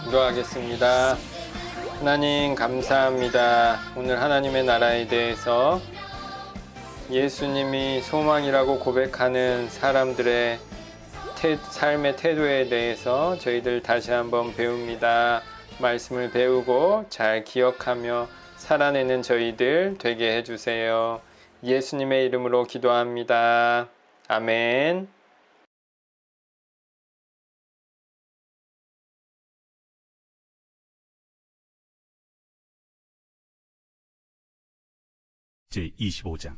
기도하겠습니다. 하나님 감사합니다. 오늘 하나님의 나라에 대해서 예수님이 소망이라고 고백하는 사람들의 삶의 태도에 대해서 저희들 다시 한번 배웁니다. 말씀을 배우고 잘 기억하며 살아내는 저희들 되게 해주세요. 예수님의 이름으로 기도합니다. 아멘. 제25장.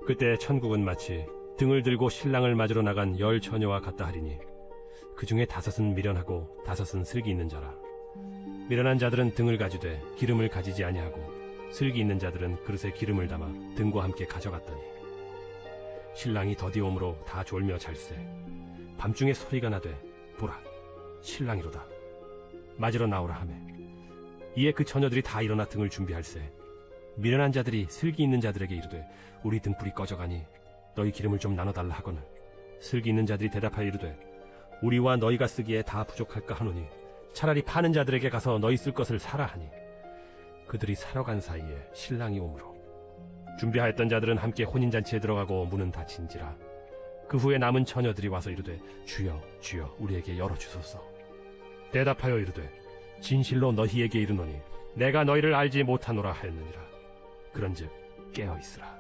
그때 천국은 마치 등을 들고 신랑을 맞으러 나간 10 처녀와 같다 하리니 그 중에 5은 미련하고 5은 슬기 있는 자라. 미련한 자들은 등을 가지되 기름을 가지지 아니하고 슬기 있는 자들은 그릇에 기름을 담아 등과 함께 가져갔더니 신랑이 더디옴으로 다 졸며 잘세. 밤중에 소리가 나되 보라 신랑이로다 맞으러 나오라 하매 이에 그 처녀들이 다 일어나 등을 준비할세. 미련한 자들이 슬기 있는 자들에게 이르되 우리 등불이 꺼져가니 너희 기름을 좀 나눠달라 하거늘 슬기 있는 자들이 대답하여 이르되 우리와 너희가 쓰기에 다 부족할까 하노니 차라리 파는 자들에게 가서 너희 쓸 것을 사라 하니 그들이 사러 간 사이에 신랑이 오므로 준비하였던 자들은 함께 혼인잔치에 들어가고 문은 닫힌지라. 그 후에 남은 처녀들이 와서 이르되 주여 주여 우리에게 열어주소서. 대답하여 이르되 진실로 너희에게 이르노니 내가 너희를 알지 못하노라 하였느니라. 그런즉 깨어있으라.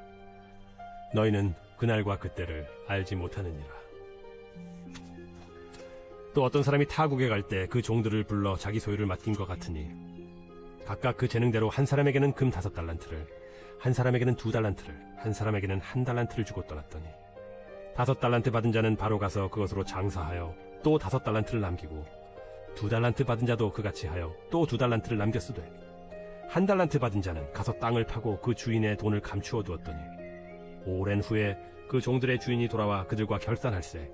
너희는 그날과 그때를 알지 못하느니라. 또 어떤 사람이 타국에 갈 때 그 종들을 불러 자기 소유를 맡긴 것 같으니 각각 그 재능대로 한 사람에게는 금 5달란트를, 한 사람에게는 2달란트를, 한 사람에게는 1달란트를 주고 떠났더니 5달란트 받은 자는 바로 가서 그것으로 장사하여 또 5달란트를 남기고 2달란트 받은 자도 그같이 하여 또 2달란트를 남겼으되 1달란트 받은 자는 가서 땅을 파고 그 주인의 돈을 감추어 두었더니 오랜 후에 그 종들의 주인이 돌아와 그들과 결산할세.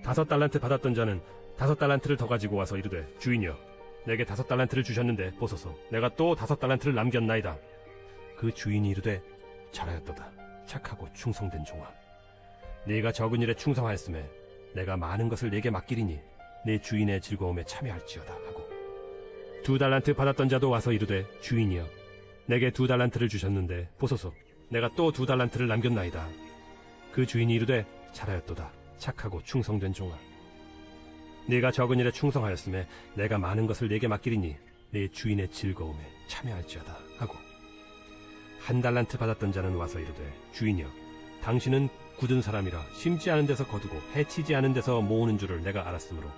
5달란트 받았던 자는 5달란트를 더 가지고 와서 이르되 주인이여 내게 5달란트를 주셨는데 보소서 내가 또 5달란트를 남겼나이다. 그 주인이 이르되 잘하였도다 착하고 충성된 종아. 네가 적은 일에 충성하였음에 내가 많은 것을 네게 맡기리니 내 주인의 즐거움에 참여할지어다 하고 2달란트 받았던 자도 와서 이르되 주인이여 내게 2달란트를 주셨는데 보소서 내가 또 2달란트를 남겼나이다. 그 주인이 이르되 잘하였도다 착하고 충성된 종아. 네가 적은 일에 충성하였음에 내가 많은 것을 네게 맡기리니 내 주인의 즐거움에 참여할지어다 하고 1달란트 받았던 자는 와서 이르되 주인이여 당신은 굳은 사람이라 심지 않은 데서 거두고 해치지 않은 데서 모으는 줄을 내가 알았으므로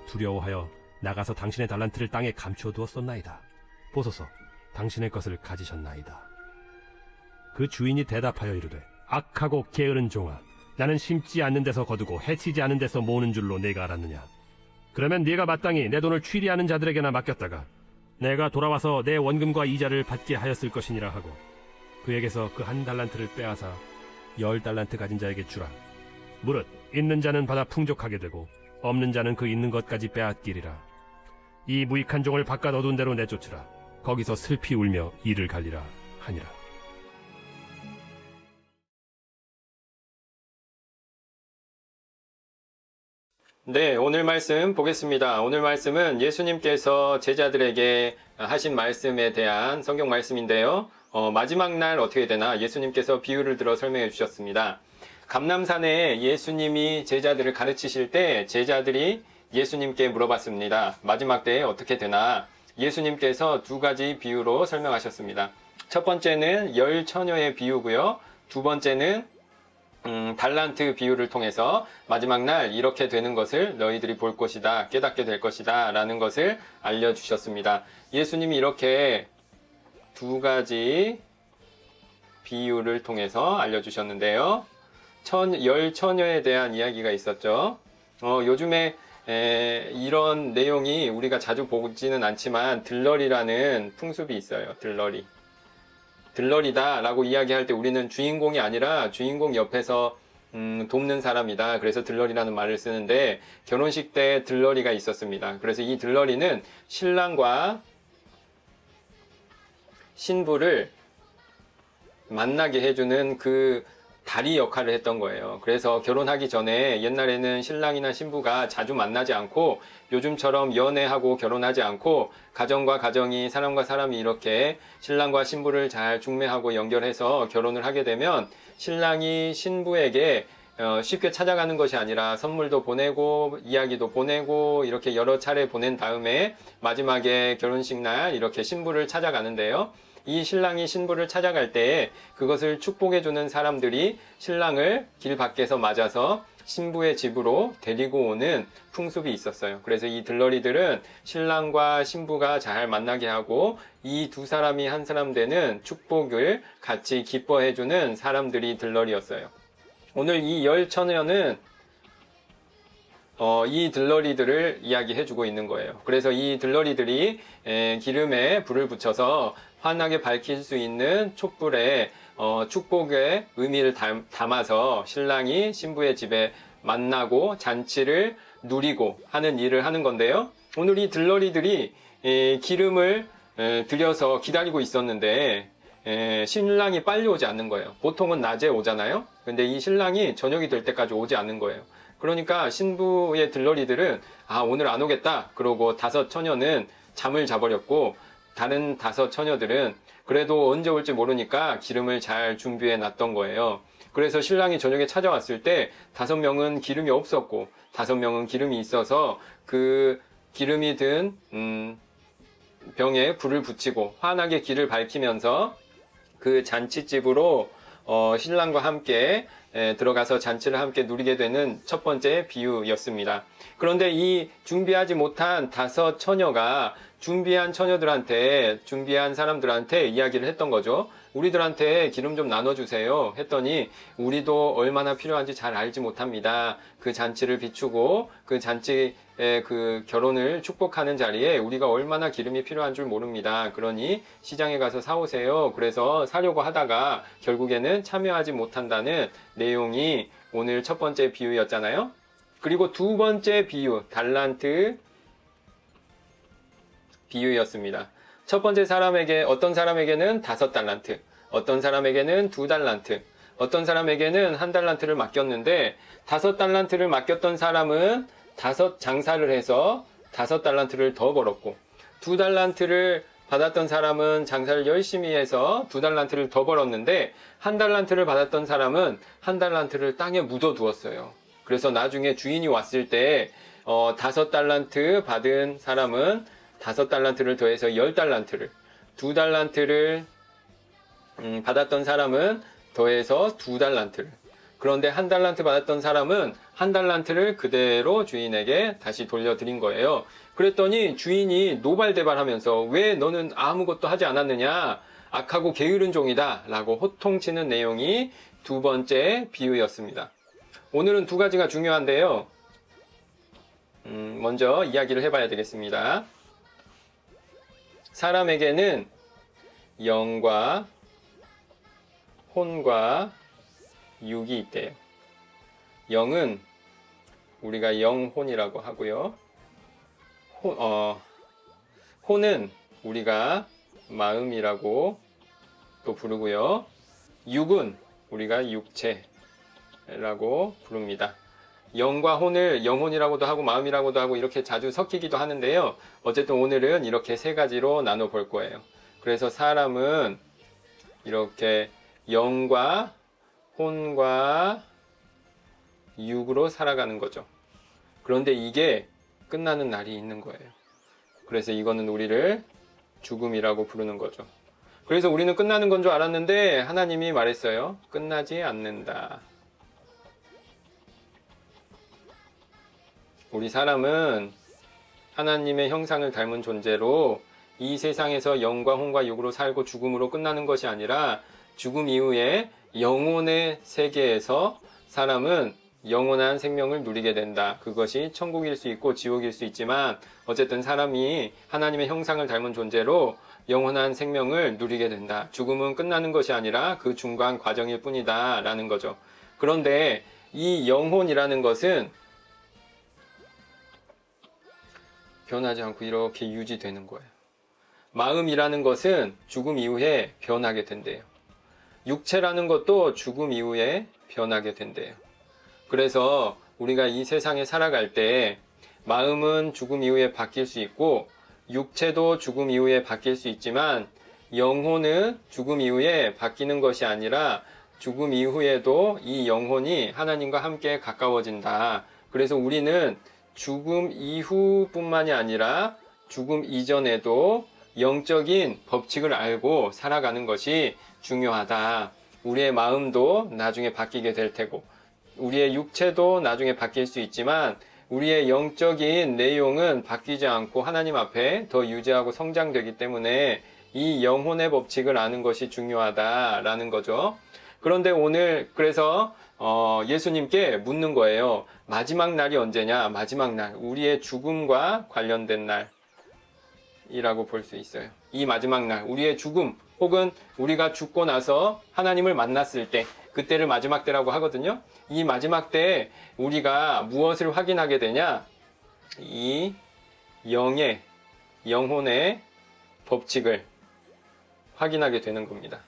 두려워하여 나가서 당신의 달란트를 땅에 감추어 두었었나이다. 보소서 당신의 것을 가지셨나이다. 그 주인이 대답하여 이르되 악하고 게으른 종아 나는 심지 않는 데서 거두고 해치지 않은 데서 모으는 줄로 내가 알았느냐. 그러면 네가 마땅히 내 돈을 취리하는 자들에게나 맡겼다가 내가 돌아와서 내 원금과 이자를 받게 하였을 것이니라 하고 그에게서 그 1달란트를 빼앗아 10달란트 가진 자에게 주라. 무릇 있는 자는 받아 풍족하게 되고 없는 자는 그 있는 것까지 빼앗기리라. 이 무익한 종을 바깥 어두운 데로 내쫓으라. 거기서 슬피 울며 이를 갈리라 하니라. 네, 오늘 말씀 보겠습니다. 오늘 말씀은 예수님께서 제자들에게 하신 말씀에 대한 성경 말씀인데요. 마지막 날 어떻게 되나 예수님께서 비유를 들어 설명해 주셨습니다. 감람산에 예수님이 제자들을 가르치실 때 제자들이 예수님께 물어봤습니다. 마지막 때에 어떻게 되나? 예수님께서 2가지 비유로 설명하셨습니다. 첫 번째는 10 처녀의 비유고요. 두 번째는 달란트 비유를 통해서 마지막 날 이렇게 되는 것을 너희들이 볼 것이다, 깨닫게 될 것이다 라는 것을 알려주셨습니다. 예수님이 이렇게 2가지 비유를 통해서 알려주셨는데요. 10 처녀에 대한 이야기가 있었죠. 요즘에 이런 내용이 우리가 자주 보지는 않지만 들러리라는 풍습이 있어요. 들러리다 라고 이야기할 때 우리는 주인공이 아니라 주인공 옆에서 돕는 사람이다. 그래서 들러리라는 말을 쓰는데 결혼식 때 들러리가 있었습니다. 그래서 이 들러리는 신랑과 신부를 만나게 해주는 그 다리 역할을 했던 거예요. 그래서 결혼하기 전에 옛날에는 신랑이나 신부가 자주 만나지 않고 요즘처럼 연애하고 결혼하지 않고 가정과 가정이 사람과 사람이 이렇게 신랑과 신부를 잘 중매하고 연결해서 결혼을 하게 되면 신랑이 신부에게 쉽게 찾아가는 것이 아니라 선물도 보내고 이야기도 보내고 이렇게 여러 차례 보낸 다음에 마지막에 결혼식 날 이렇게 신부를 찾아가는데요. 이 신랑이 신부를 찾아갈 때에 그것을 축복해주는 사람들이 신랑을 길 밖에서 맞아서 신부의 집으로 데리고 오는 풍습이 있었어요. 그래서 이 들러리들은 신랑과 신부가 잘 만나게 하고 이 두 사람이 한 사람 되는 축복을 같이 기뻐해주는 사람들이 들러리였어요. 오늘 이 열 처녀는 이 들러리들을 이야기해주고 있는 거예요. 그래서 이 들러리들이 기름에 불을 붙여서 환하게 밝힐 수 있는 촛불에 축복의 의미를 담아서 신랑이 신부의 집에 만나고 잔치를 누리고 하는 일을 하는 건데요. 오늘 이 들러리들이 기름을 들여서 기다리고 있었는데 신랑이 빨리 오지 않는 거예요. 보통은 낮에 오잖아요. 근데 이 신랑이 저녁이 될 때까지 오지 않는 거예요. 그러니까 신부의 들러리들은 오늘 안 오겠다 그러고 5 처녀는 잠을 자버렸고 다른 5 처녀들은 그래도 언제 올지 모르니까 기름을 잘 준비해 놨던 거예요. 그래서 신랑이 저녁에 찾아왔을 때 5명은 기름이 없었고 5명은 기름이 있어서 그 기름이 든 병에 불을 붙이고 환하게 길을 밝히면서 그 잔치집으로 신랑과 함께 들어가서 잔치를 함께 누리게 되는 첫 번째 비유였습니다. 그런데 이 준비하지 못한 5 처녀가 준비한 사람들한테 이야기를 했던 거죠. 우리들한테 기름 좀 나눠주세요 했더니 우리도 얼마나 필요한지 잘 알지 못합니다. 그 잔치를 비추고 그 잔치의 그 결혼을 축복하는 자리에 우리가 얼마나 기름이 필요한 줄 모릅니다. 그러니 시장에 가서 사오세요. 그래서 사려고 하다가 결국에는 참여하지 못한다는 내용이 오늘 첫 번째 비유였잖아요. 그리고 두 번째 비유, 달란트 비유였습니다. 첫 번째 사람에게 어떤 사람에게는 5 달란트, 어떤 사람에게는 2 달란트, 어떤 사람에게는 1 달란트를 맡겼는데 5 달란트를 맡겼던 사람은 5 장사를 해서 5 달란트를 더 벌었고 2 달란트를 받았던 사람은 장사를 열심히 해서 2 달란트를 더 벌었는데 1 달란트를 받았던 사람은 1 달란트를 땅에 묻어두었어요. 그래서 나중에 주인이 왔을 때 5 달란트 받은 사람은 5 달란트를 더해서 10 달란트를, 2 달란트를 받았던 사람은 더해서 2 달란트를, 그런데 1 달란트 받았던 사람은 1 달란트를 그대로 주인에게 다시 돌려드린 거예요. 그랬더니 주인이 노발대발하면서 왜 너는 아무것도 하지 않았느냐, 악하고 게으른 종이다 라고 호통치는 내용이 두 번째 비유였습니다. 오늘은 2가지가 중요한데요. 먼저 이야기를 해봐야 되겠습니다. 사람에게는 영과 혼과 육이 있대요. 영은 우리가 영혼이라고 하고요. 혼은 우리가 마음이라고 또 부르고요. 육은 우리가 육체라고 부릅니다. 영과 혼을 영혼이라고도 하고 마음이라고도 하고 이렇게 자주 섞이기도 하는데요. 어쨌든 오늘은 이렇게 3가지로 나눠 볼 거예요. 그래서 사람은 이렇게 영과 혼과 육으로 살아가는 거죠. 그런데 이게 끝나는 날이 있는 거예요. 그래서 이거는 우리를 죽음이라고 부르는 거죠. 그래서 우리는 끝나는 건 줄 알았는데 하나님이 말했어요. 끝나지 않는다. 우리 사람은 하나님의 형상을 닮은 존재로 이 세상에서 영과 혼과 육으로 살고 죽음으로 끝나는 것이 아니라 죽음 이후에 영혼의 세계에서 사람은 영원한 생명을 누리게 된다. 그것이 천국일 수 있고 지옥일 수 있지만 어쨌든 사람이 하나님의 형상을 닮은 존재로 영원한 생명을 누리게 된다. 죽음은 끝나는 것이 아니라 그 중간 과정일 뿐이다 라는 거죠. 그런데 이 영혼이라는 것은 변하지 않고 이렇게 유지되는 거예요. 마음이라는 것은 죽음 이후에 변하게 된대요. 육체라는 것도 죽음 이후에 변하게 된대요. 그래서 우리가 이 세상에 살아갈 때 마음은 죽음 이후에 바뀔 수 있고 육체도 죽음 이후에 바뀔 수 있지만 영혼은 죽음 이후에 바뀌는 것이 아니라 죽음 이후에도 이 영혼이 하나님과 함께 가까워진다. 그래서 우리는 죽음 이후뿐만이 아니라 죽음 이전에도 영적인 법칙을 알고 살아가는 것이 중요하다. 우리의 마음도 나중에 바뀌게 될 테고 우리의 육체도 나중에 바뀔 수 있지만 우리의 영적인 내용은 바뀌지 않고 하나님 앞에 더 유지하고 성장되기 때문에 이 영혼의 법칙을 아는 것이 중요하다라는 거죠. 그런데 오늘 그래서 예수님께 묻는 거예요. 마지막 날이 언제냐? 마지막 날, 우리의 죽음과 관련된 날이라고 볼 수 있어요. 이 마지막 날, 우리의 죽음 혹은 우리가 죽고 나서 하나님을 만났을 때, 그때를 마지막 때라고 하거든요. 이 마지막 때에 우리가 무엇을 확인하게 되냐? 이 영혼의 법칙을 확인하게 되는 겁니다.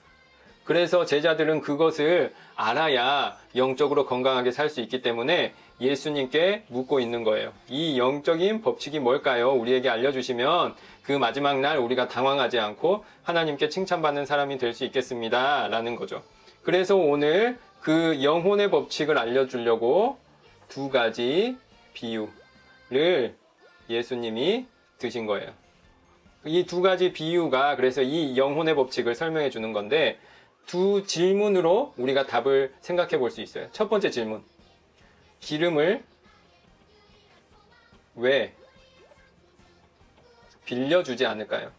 그래서 제자들은 그것을 알아야 영적으로 건강하게 살 수 있기 때문에 예수님께 묻고 있는 거예요. 이 영적인 법칙이 뭘까요? 우리에게 알려주시면 그 마지막 날 우리가 당황하지 않고 하나님께 칭찬받는 사람이 될 수 있겠습니다. 라는 거죠. 그래서 오늘 그 영혼의 법칙을 알려주려고 두 가지 비유를 예수님이 드신 거예요. 이 두 가지 비유가 그래서 이 영혼의 법칙을 설명해 주는 건데 두 질문으로 우리가 답을 생각해 볼 수 있어요. 첫 번째 질문. 기름을 왜 빌려주지 않을까요?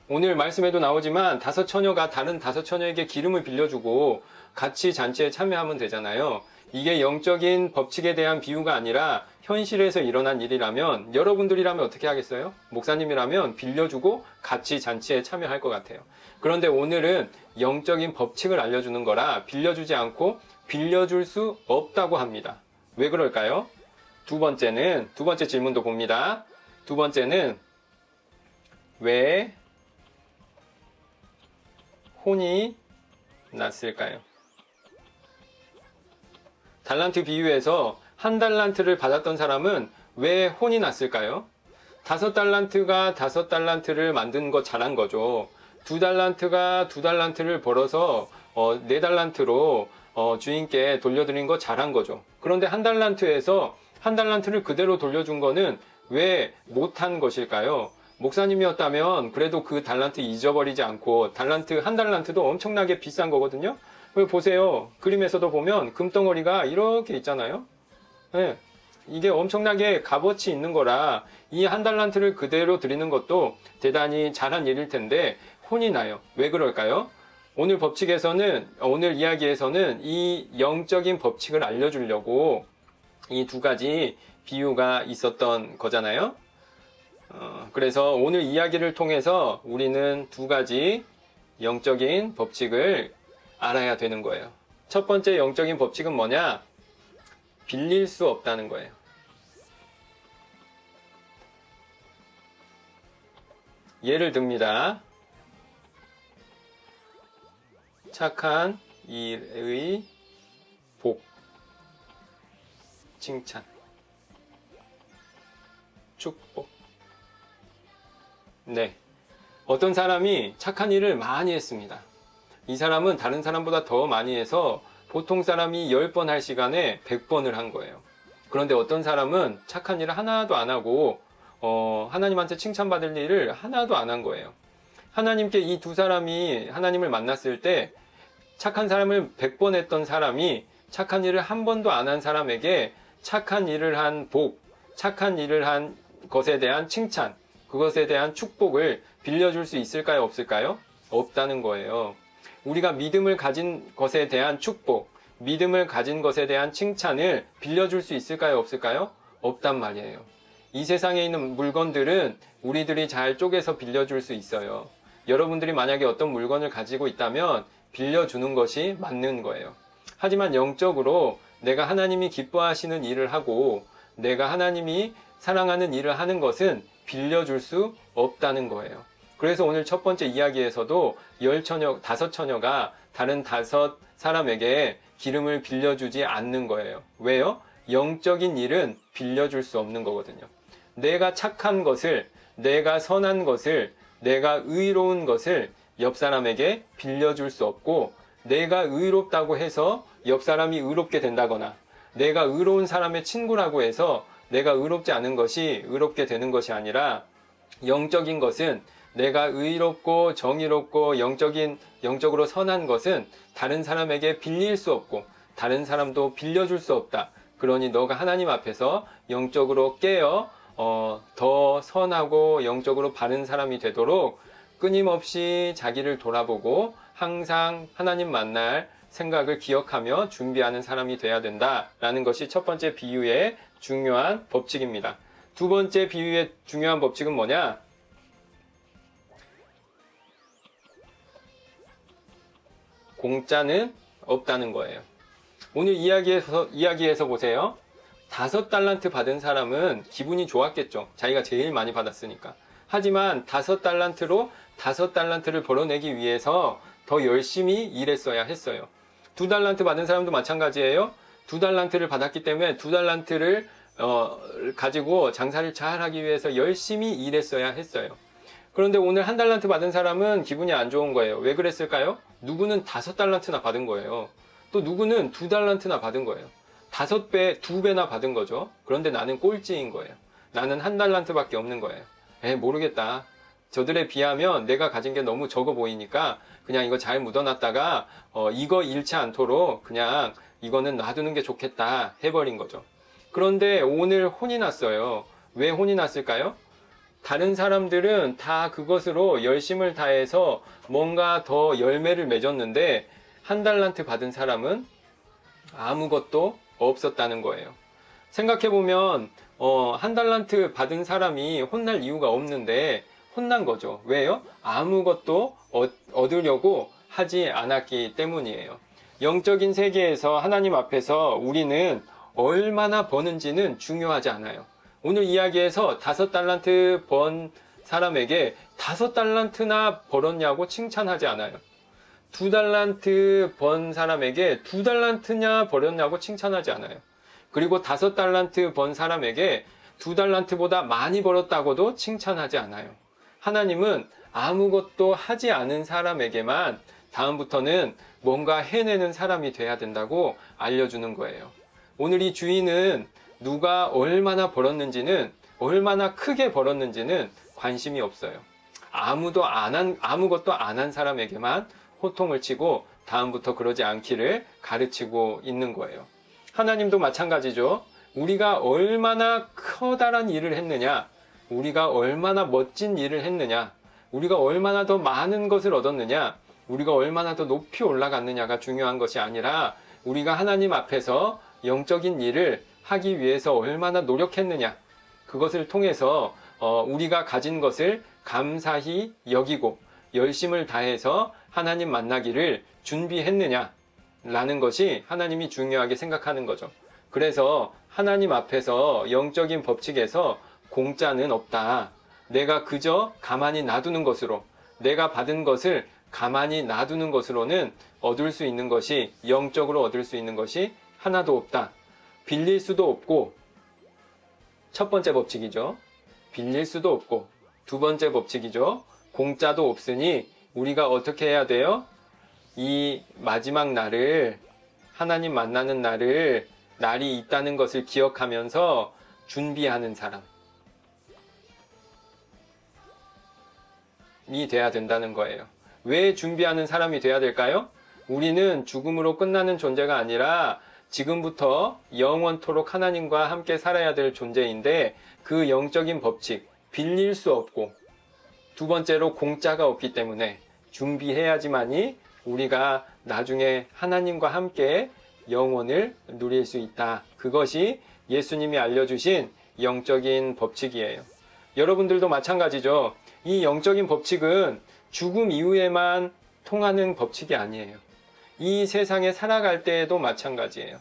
오늘 말씀에도 나오지만 다섯 처녀가 다른 다섯 처녀에게 기름을 빌려주고 같이 잔치에 참여하면 되잖아요. 이게 영적인 법칙에 대한 비유가 아니라 현실에서 일어난 일이라면 여러분들이라면 어떻게 하겠어요? 목사님이라면 빌려주고 같이 잔치에 참여할 것 같아요. 그런데 오늘은 영적인 법칙을 알려주는 거라 빌려주지 않고 빌려줄 수 없다고 합니다. 왜 그럴까요? 두 번째 질문도 봅니다. 두 번째는 왜 혼이 났을까요? 달란트 비유에서 한 달란트를 받았던 사람은 왜 혼이 났을까요? 5달란트가 5달란트를 만든 거 잘한 거죠. 2달란트가 2달란트를 벌어서 4달란트로 주인께 돌려드린 거 잘한 거죠. 그런데 한 달란트에서 한 달란트를 그대로 돌려준 거는 왜 못한 것일까요? 목사님이었다면 그래도 그 달란트 잊어버리지 않고 한 달란트도 엄청나게 비싼 거거든요. 보세요. 그림에서도 보면 금덩어리가 이렇게 있잖아요. 네. 이게 엄청나게 값어치 있는 거라 이 한 달란트를 그대로 드리는 것도 대단히 잘한 일일 텐데 혼이 나요. 왜 그럴까요? 오늘 이야기에서는 이 영적인 법칙을 알려주려고 이 두 가지 비유가 있었던 거잖아요. 그래서 오늘 이야기를 통해서 우리는 두 가지 영적인 법칙을 알아야 되는 거예요. 첫 번째 영적인 법칙은 뭐냐? 빌릴 수 없다는 거예요. 예를 듭니다. 착한 일의 복, 칭찬, 축복. 네. 어떤 사람이 착한 일을 많이 했습니다. 이 사람은 다른 사람보다 더 많이 해서 보통 사람이 10번 할 시간에 100번을 한 거예요. 그런데 어떤 사람은 착한 일을 하나도 안 하고 하나님한테 칭찬받을 일을 하나도 안 한 거예요. 하나님께 이 두 사람이 하나님을 만났을 때 착한 사람을 100번 했던 사람이 착한 일을 한 번도 안 한 사람에게 착한 일을 한 복, 착한 일을 한 것에 대한 칭찬, 그것에 대한 축복을 빌려줄 수 있을까요? 없을까요? 없다는 거예요. 우리가 믿음을 가진 것에 대한 축복, 믿음을 가진 것에 대한 칭찬을 빌려줄 수 있을까요? 없을까요? 없단 말이에요. 이 세상에 있는 물건들은 우리들이 잘 쪼개서 빌려줄 수 있어요. 여러분들이 만약에 어떤 물건을 가지고 있다면 빌려주는 것이 맞는 거예요. 하지만 영적으로 내가 하나님이 기뻐하시는 일을 하고 내가 하나님이 사랑하는 일을 하는 것은 빌려줄 수 없다는 거예요. 그래서 오늘 첫 번째 이야기에서도 10처녀, 5처녀가 다른 5사람에게 기름을 빌려주지 않는 거예요. 왜요? 영적인 일은 빌려줄 수 없는 거거든요. 내가 착한 것을, 내가 선한 것을, 내가 의로운 것을 옆 사람에게 빌려줄 수 없고, 내가 의롭다고 해서 옆 사람이 의롭게 된다거나, 내가 의로운 사람의 친구라고 해서 내가 의롭지 않은 것이 의롭게 되는 것이 아니라, 영적인 것은, 내가 의롭고 정의롭고 영적으로 선한 것은 다른 사람에게 빌릴 수 없고 다른 사람도 빌려줄 수 없다. 그러니 너가 하나님 앞에서 영적으로 깨어 더 선하고 영적으로 바른 사람이 되도록 끊임없이 자기를 돌아보고 항상 하나님 만날 생각을 기억하며 준비하는 사람이 돼야 된다라는 것이 첫 번째 비유의 중요한 법칙입니다. 두 번째 비유의 중요한 법칙은 뭐냐? 공짜는 없다는 거예요. 오늘 이야기에서 보세요. 5달란트 받은 사람은 기분이 좋았겠죠. 자기가 제일 많이 받았으니까. 하지만 5달란트로 5달란트를 벌어내기 위해서 더 열심히 일했어야 했어요. 2달란트 받은 사람도 마찬가지예요. 2달란트를 받았기 때문에 2달란트를 가지고 장사를 잘 하기 위해서 열심히 일했어야 했어요. 그런데 오늘 1달란트 받은 사람은 기분이 안 좋은 거예요. 왜 그랬을까요? 누구는 5달란트나 받은 거예요. 또 누구는 2달란트나 받은 거예요. 5배, 2배나 받은 거죠. 그런데 나는 꼴찌인 거예요. 나는 1달란트밖에 없는 거예요. 모르겠다. 저들에 비하면 내가 가진 게 너무 적어 보이니까 그냥 이거 잘 묻어놨다가 이거 잃지 않도록 그냥 이거는 놔두는 게 좋겠다 해버린 거죠. 그런데 오늘 혼이 났어요. 왜 혼이 났을까요? 다른 사람들은 다 그것으로 열심을 다해서 뭔가 더 열매를 맺었는데 1달란트 받은 사람은 아무것도 없었다는 거예요. 생각해보면 1달란트 받은 사람이 혼날 이유가 없는데 혼난 거죠. 왜요? 아무것도 얻으려고 하지 않았기 때문이에요. 영적인 세계에서 하나님 앞에서 우리는 얼마나 버는지는 중요하지 않아요. 오늘 이야기에서 5달란트 번 사람에게 5달란트나 벌었냐고 칭찬하지 않아요. 2달란트 번 사람에게 2달란트냐 벌었냐고 칭찬하지 않아요. 그리고 5달란트 번 사람에게 2달란트보다 많이 벌었다고도 칭찬하지 않아요. 하나님은 아무것도 하지 않은 사람에게만 다음부터는 뭔가 해내는 사람이 돼야 된다고 알려주는 거예요. 오늘 이 주인은 누가 얼마나 벌었는지는, 얼마나 크게 벌었는지는 관심이 없어요. 아무것도 안 한 사람에게만 호통을 치고 다음부터 그러지 않기를 가르치고 있는 거예요. 하나님도 마찬가지죠. 우리가 얼마나 커다란 일을 했느냐, 우리가 얼마나 멋진 일을 했느냐, 우리가 얼마나 더 많은 것을 얻었느냐, 우리가 얼마나 더 높이 올라갔느냐가 중요한 것이 아니라 우리가 하나님 앞에서 영적인 일을 하기 위해서 얼마나 노력했느냐, 그것을 통해서 우리가 가진 것을 감사히 여기고 열심을 다해서 하나님 만나기를 준비했느냐 라는 것이 하나님이 중요하게 생각하는 거죠. 그래서 하나님 앞에서 영적인 법칙에서 공짜는 없다. 내가 그저 가만히 놔두는 것으로, 내가 받은 것을 가만히 놔두는 것으로는 얻을 수 있는 것이, 영적으로 얻을 수 있는 것이 하나도 없다. 빌릴 수도 없고, 첫 번째 법칙이죠. 빌릴 수도 없고, 두 번째 법칙이죠. 공짜도 없으니 우리가 어떻게 해야 돼요? 이 마지막 날을, 하나님 만나는 날이 있다는 것을 기억하면서 준비하는 사람이 돼야 된다는 거예요. 왜 준비하는 사람이 돼야 될까요? 우리는 죽음으로 끝나는 존재가 아니라 지금부터 영원토록 하나님과 함께 살아야 될 존재인데, 그 영적인 법칙, 빌릴 수 없고, 두 번째로 공짜가 없기 때문에 준비해야지만이 우리가 나중에 하나님과 함께 영원을 누릴 수 있다. 그것이 예수님이 알려주신 영적인 법칙이에요. 여러분들도 마찬가지죠. 이 영적인 법칙은 죽음 이후에만 통하는 법칙이 아니에요. 이 세상에 살아갈 때에도 마찬가지예요.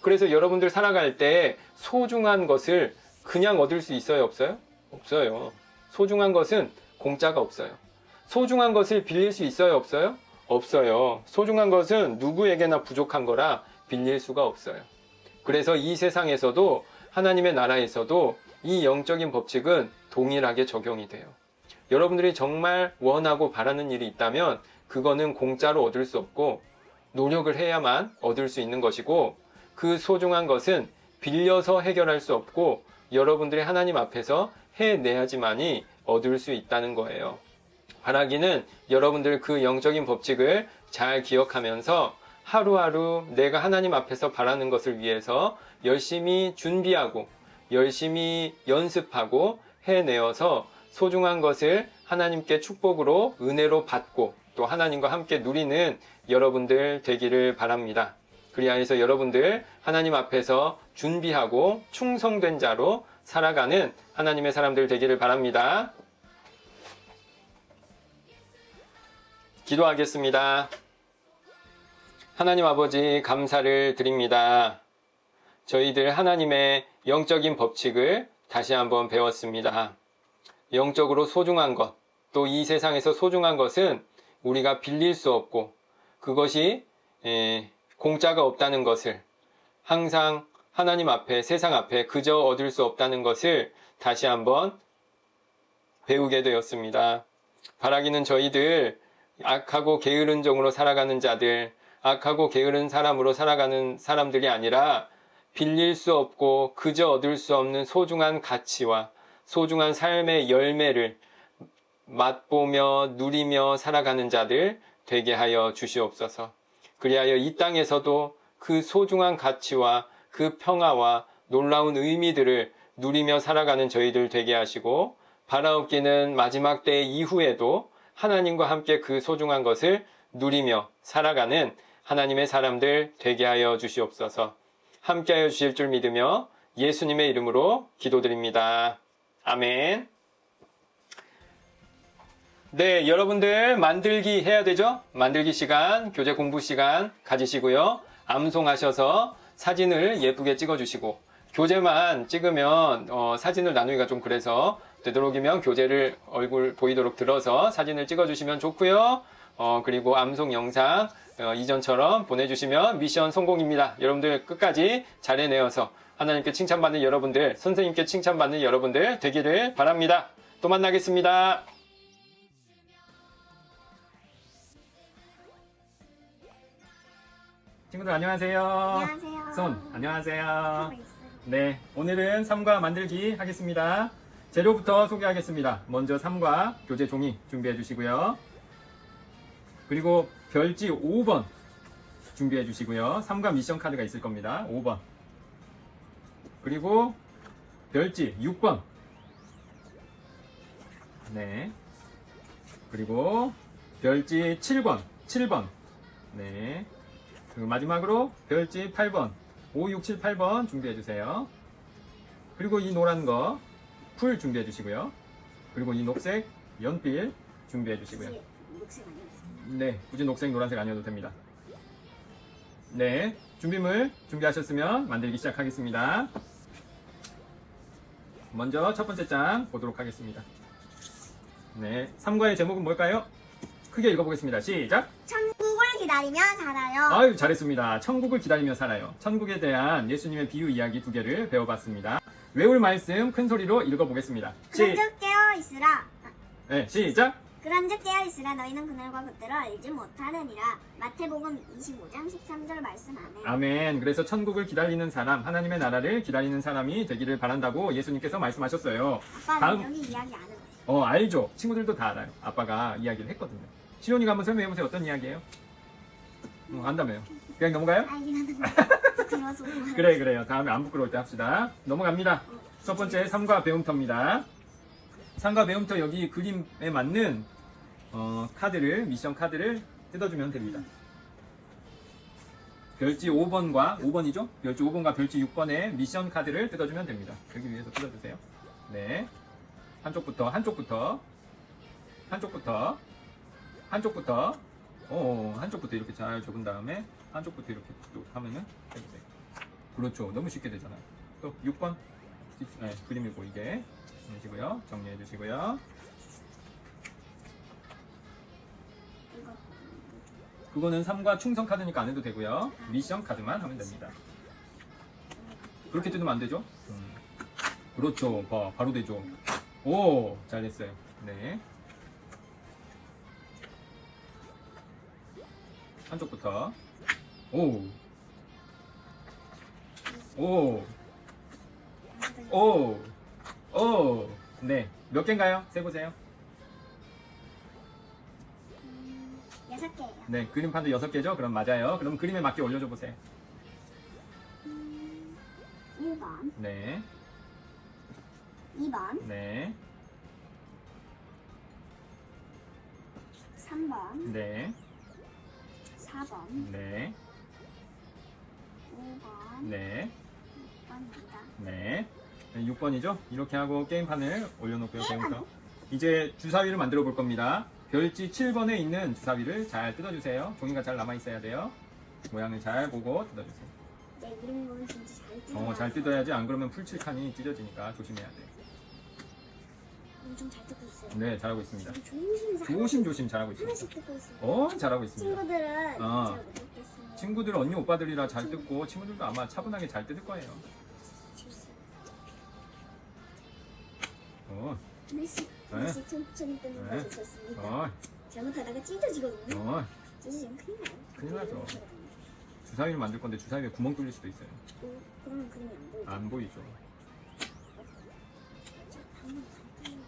그래서 여러분들 살아갈 때 소중한 것을 그냥 얻을 수 있어요, 없어요? 없어요. 소중한 것은 공짜가 없어요. 소중한 것을 빌릴 수 있어요, 없어요? 없어요. 소중한 것은 누구에게나 부족한 거라 빌릴 수가 없어요. 그래서 이 세상에서도 하나님의 나라에서도 이 영적인 법칙은 동일하게 적용이 돼요. 여러분들이 정말 원하고 바라는 일이 있다면 그거는 공짜로 얻을 수 없고 노력을 해야만 얻을 수 있는 것이고, 그 소중한 것은 빌려서 해결할 수 없고 여러분들이 하나님 앞에서 해내야지만이 얻을 수 있다는 거예요. 바라기는 여러분들 그 영적인 법칙을 잘 기억하면서 하루하루 내가 하나님 앞에서 바라는 것을 위해서 열심히 준비하고 열심히 연습하고 해내어서 소중한 것을 하나님께 축복으로 은혜로 받고 또 하나님과 함께 누리는 여러분들 되기를 바랍니다. 그리하여서 여러분들 하나님 앞에서 준비하고 충성된 자로 살아가는 하나님의 사람들 되기를 바랍니다. 기도하겠습니다. 하나님 아버지 감사를 드립니다. 저희들 하나님의 영적인 법칙을 다시 한번 배웠습니다. 영적으로 소중한 것, 또 이 세상에서 소중한 것은 우리가 빌릴 수 없고 그것이 공짜가 없다는 것을, 항상 하나님 앞에, 세상 앞에 그저 얻을 수 없다는 것을 다시 한번 배우게 되었습니다. 바라기는 저희들 악하고 게으른 종으로 살아가는 자들, 악하고 게으른 사람으로 살아가는 사람들이 아니라 빌릴 수 없고 그저 얻을 수 없는 소중한 가치와 소중한 삶의 열매를 맛보며 누리며 살아가는 자들 되게 하여 주시옵소서. 그리하여 이 땅에서도 그 소중한 가치와 그 평화와 놀라운 의미들을 누리며 살아가는 저희들 되게 하시고, 바라옵기는 마지막 때 이후에도 하나님과 함께 그 소중한 것을 누리며 살아가는 하나님의 사람들 되게 하여 주시옵소서. 함께하여 주실 줄 믿으며 예수님의 이름으로 기도드립니다. 아멘. 네, 여러분들 만들기 해야 되죠? 만들기 시간, 교재 공부 시간 가지시고요. 암송하셔서 사진을 예쁘게 찍어주시고, 교재만 찍으면 사진을 나누기가 좀 그래서 되도록이면 교재를 얼굴 보이도록 들어서 사진을 찍어주시면 좋고요. 그리고 암송 영상 이전처럼 보내주시면 미션 성공입니다. 여러분들 끝까지 잘 해내어서 하나님께 칭찬받는 여러분들, 선생님께 칭찬받는 여러분들 되기를 바랍니다. 또 만나겠습니다. 친구들 안녕하세요. 안녕하세요. 손 안녕하세요. 하고 있어요. 네, 오늘은 3과 만들기 하겠습니다. 재료부터 소개하겠습니다. 먼저 3과 교재 종이 준비해 주시고요. 그리고 별지 5번 준비해 주시고요. 3과 미션 카드가 있을 겁니다. 5번. 그리고 별지 6번. 네. 그리고 별지 7번. 7번. 네. 그리고 마지막으로 별지 8번. 5, 6, 7, 8번 준비해 주세요. 그리고 이 노란 거 풀 준비해 주시고요. 그리고 이 녹색 연필 준비해 주시고요. 녹색 아니었어요? 네, 굳이 녹색, 노란색 아니어도 됩니다. 네, 준비물 준비하셨으면 만들기 시작하겠습니다. 먼저 첫 번째 장 보도록 하겠습니다. 네, 3과의 제목은 뭘까요? 크게 읽어보겠습니다. 시작! 천국을 기다리며 살아요. 아유, 잘했습니다. 천국을 기다리며 살아요. 천국에 대한 예수님의 비유 이야기 2개를 배워봤습니다. 외울 말씀 큰 소리로 읽어보겠습니다. 그런즉 깨어 있으라. 네, 시작! 그런즉 깨어 있으라. 너희는 그날과 그때를 알지 못하느니라. 마태복음 25장 13절 말씀 안에. 아멘. 그래서 천국을 기다리는 사람, 하나님의 나라를 기다리는 사람이 되기를 바란다고 예수님께서 말씀하셨어요. 아빠는 다음. 여기 이야기 안 해요. 알죠. 친구들도 다 알아요. 아빠가 이야기를 했거든요. 시온이가 한번 설명해보세요. 어떤 이야기예요? 안다며요. 그냥 넘어가요? 알긴 하는데 부끄러워서 그래요. 다음에 안 부끄러울 때 합시다. 넘어갑니다. 첫 번째 3과 배움터입니다. 3과 배움터 여기 그림에 맞는 카드를, 미션 카드를 뜯어주면 됩니다. 별지 5번과 5번이죠? 별지 5번과 별지 6번의 미션 카드를 뜯어주면 됩니다. 여기 위에서 뜯어주세요. 네. 한쪽부터 한쪽부터 이렇게 잘 접은 다음에 한쪽부터 이렇게 또 하면은 해보세요. 그렇죠. 너무 쉽게 되잖아요. 또 6번 그림이 보이게 해주시고요. 정리해 주시고요. 그거는 3과 충성 카드니까 안 해도 되고요. 미션 카드만 하면 됩니다. 그렇게 뜯으면 안 되죠? 그렇죠. 바로 되죠. 오, 잘 됐어요. 네. 한쪽부터. 오. 오. 오. 오. 네. 몇 개인가요? 세보세요. 6개예요. 네. 그림판도 6개죠? 그럼 맞아요. 그럼 그림에 맞게 올려줘 보세요. 1번, 네. 2번, 네. 3번, 네. 4번, 네. 5번, 네. 6번입니다. 네. 6번이죠? 이렇게 하고 게임판을 올려놓고요. 배우서 이제 주사위를 만들어 볼 겁니다. 별지 7번에 있는 주사위를 잘 뜯어주세요. 종이가 잘 남아있어야 돼요. 모양을 잘 보고 뜯어주세요. 네, 이런 거는 진짜 잘 뜯어야 잘 뜯어야지. 안 그러면 풀칠칸이 찢어지니까 조심해야 돼요. 엄청 잘 뜯고 있어요. 네, 잘하고 있습니다. 조심해서 조심조심 잘하고 있습니다. 하나씩 뜯고 있어요. 잘하고 있습니다. 친구들은 어. 잘 못 뜯겠어요. 친구들, 언니, 오빠들이라 잘 뜯고 친구들도 아마 차분하게 잘 뜯을 거예요. 실수. 어, 하나씩 천천히 뜯는 거 네. 좋습니다. 어, 잘못하다가 찢어지거든요. 어. 찢어지면 큰일 나요. 큰일 나죠. 이렇게 하거든요. 주사위를 만들 건데 주사위에 구멍 뚫릴 수도 있어요. 그러면 그림이 안 보이죠. 안 보이죠. 한번 잘 뜯는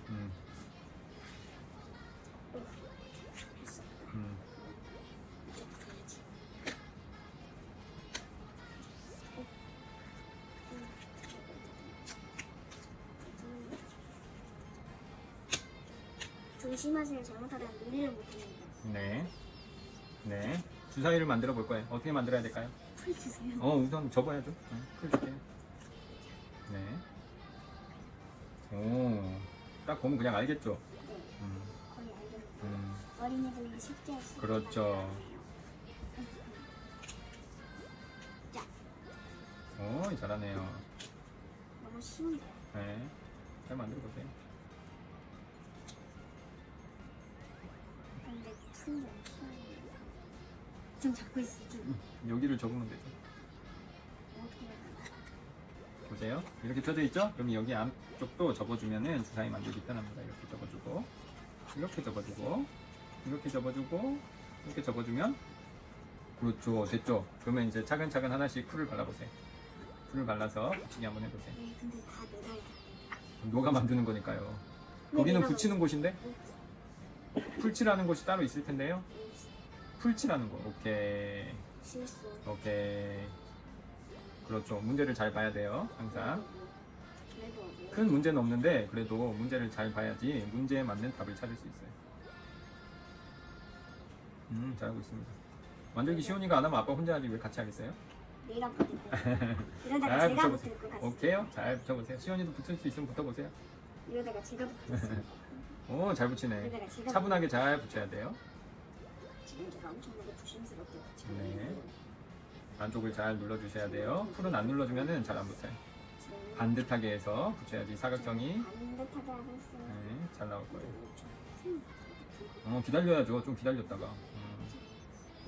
음, 거 했어. 음. 이쪽부터 해야지. 조심하세요. 잘못하다가 밀리를 못합니다. 네. 네. 주사위를 만들어 볼 거예요. 어떻게 만들어야 될까요? 풀 주세요. 우선 접어야죠. 풀 줄게요. 네. 오, 딱 보면 그냥 알겠죠? 네, 음, 거의 알겠어요. 음, 어린이들이 쉽게 할 수 있는 그렇죠. 만들어내요. 자, 잘하네요. 너무 쉬운데요. 네. 잘 만들어 보세요. 근데 풀이 너무 쉬워요. 좀 잡고 있어. 좀 여기를 접으면 되죠. 어떻게 해야 되나? 보세요. 이렇게 펴져 있죠? 그럼 여기 안쪽도 접어주면은 주사위 만들기 편합니다. 이렇게 접어주고, 이렇게 접어주고, 이렇게 접어주고, 이렇게 접어주면, 그렇죠. 됐죠? 그러면 이제 차근차근 하나씩 풀을 발라보세요. 풀을 발라서 붙이기 한번 해보세요. 네, 근데 다 내가 너가 만드는 거니까요. 왜 거기는 내가 붙이는 곳인데? 풀칠하는 곳이 따로 있을 텐데요. 풀칠하는 거. 오케이. 실수. 오케이. 그렇죠. 문제를 잘 봐야 돼요. 항상. 그래도 큰 문제는 없는데 그래도 문제를 잘 봐야지 문제에 맞는 답을 찾을 수 있어요. 잘하고 있습니다. 만들기 시온이가 안 하면 아빠 혼자 하지 왜 같이 하겠어요? 내가 붙을 거야. 이러다가 잘 제가 붙여보세요. 붙을 것 같아. 오케이요? 잘 붙여보세요. 시온이도 붙을 수 있으면 붙어보세요. 이러다가 제가 붙었어. 잘 붙이네. 이러다가 제가 차분하게 잘 붙여야 돼요. 지금 제가 엄청나게 조심스럽게 붙이고 네. 있는데 안쪽을 잘 눌러주셔야 돼요. 풀은 안 눌러주면 잘 안 붙어요. 지금 반듯하게 해서 붙여야지 사각형이 반듯하게 하고 있어요. 잘 나올 거예요. 기다려야죠. 좀 기다렸다가.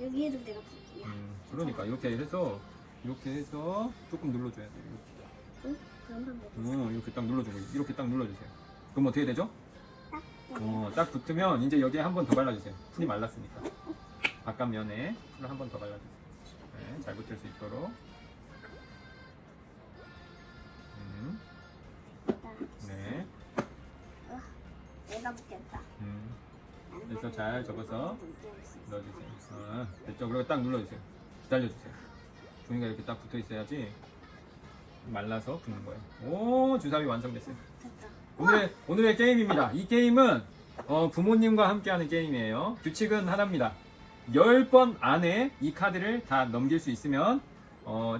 여기에도 내가 붙을게요. 그러니까 이렇게 해서 조금 눌러줘야 돼요. 응? 그런 방법이 이렇게 딱 눌러주고 이렇게 딱 눌러주세요. 그럼 어떻게 되죠? 딱 딱 붙으면 이제 여기에 한 번 더 발라주세요. 풀이 말랐으니까 바깥면에 풀을 한 번 더 발라주세요. 네, 잘 붙을 수 있도록. 네. 내가 붙겠다. 그래서 잘 접어서 넣어주세요. 됐죠? 그리고 딱 눌러주세요. 기다려주세요. 종이가 이렇게 딱 붙어 있어야지 말라서 붙는 거예요. 오, 주사위 완성됐어요. 됐다. 오늘의 게임입니다. 이 게임은 부모님과 함께하는 게임이에요. 규칙은 하나입니다. 10번 안에 이 카드를 다 넘길 수 있으면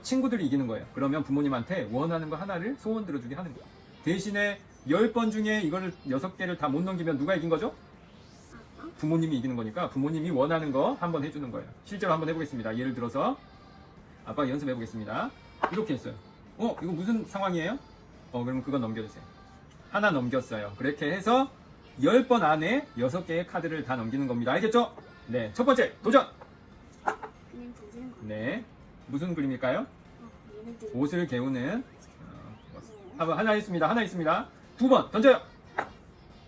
친구들이 이기는 거예요. 그러면 부모님한테 원하는 거 하나를 소원 들어주게 하는 거예요. 대신에 10번 중에 이거를 6개를 다 못 넘기면 누가 이긴 거죠? 부모님이 이기는 거니까 부모님이 원하는 거 한번 해주는 거예요. 실제로 한번 해보겠습니다. 예를 들어서 아빠 연습해 보겠습니다. 이렇게 했어요. 이거 무슨 상황이에요? 그럼 그거 넘겨주세요. 하나 넘겼어요. 그렇게 해서 10번 안에 6개의 카드를 다 넘기는 겁니다. 알겠죠? 네, 첫 번째 도전. 그냥 던지는 거. 네, 무슨 그림일까요? 얘는 들. 옷을 개우는 하나 있습니다. 하나 있습니다. 2번 던져요.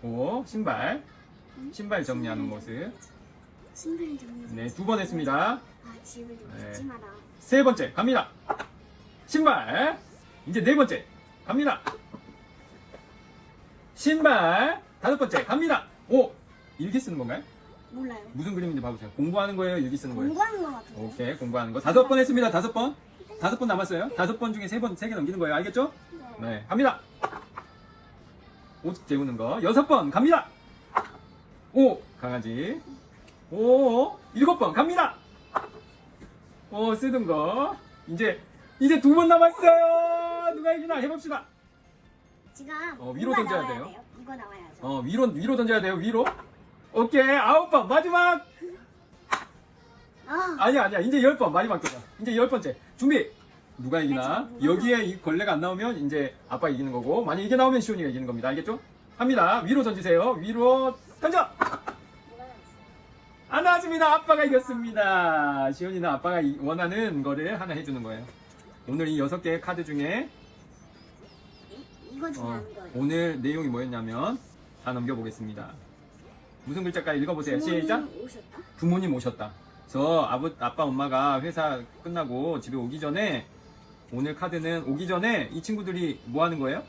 오, 신발 정리하는 모습. 신발 정리. 네, 2번 했습니다. 아, 집을 좀 네. 잊지 마라. 3번째 갑니다. 신발. 이제 4번째 갑니다. 신발. 5번째 갑니다. 오, 일기 쓰는 건가요? 몰라요. 무슨 그림인지 봐보세요. 공부하는 거예요? 일기 쓰는 거예요? 공부하는 거 같은데. 오케이, 공부하는 거. 5번 했습니다. 5번. 5번 남았어요. 5번 중에 3개 넘기는 거예요. 알겠죠? 네, 갑니다. 옷 재우는 거. 6번 갑니다. 오, 강아지. 오, 7번 갑니다. 오, 쓰는 거. 이제 2번 남았어요. 누가 이기나 해봅시다. 지금 위로 이거 던져야 나와야 돼요. 이거 나와야죠. 위로 던져야 돼요. 위로. 오케이, 9번 마지막. 아, 아니야. 이제 10번 마지막 도전. 이제 10번째. 준비. 누가 이기나? 네, 누가 여기에 이 걸레가 안 나오면 이제 아빠 이기는 거고, 만약 이게 나오면 시온이가 이기는 겁니다. 알겠죠? 합니다. 위로 던지세요. 위로 던져. 안 나왔습니다. 아빠가 이겼습니다. 시온이는 아빠가 원하는 거를 하나 해주는 거예요. 오늘 이 6개의 카드 중에 이거 중요한 거예요. 오늘 내용이 뭐였냐면 다 넘겨보겠습니다. 무슨 글자까지 읽어보세요. 시작. 부모님 오셨다? 부모님 오셨다. 저 아빠 엄마가 회사 끝나고 집에 오기 전에, 오늘 카드는 오기 전에 이 친구들이 뭐 하는 거예요?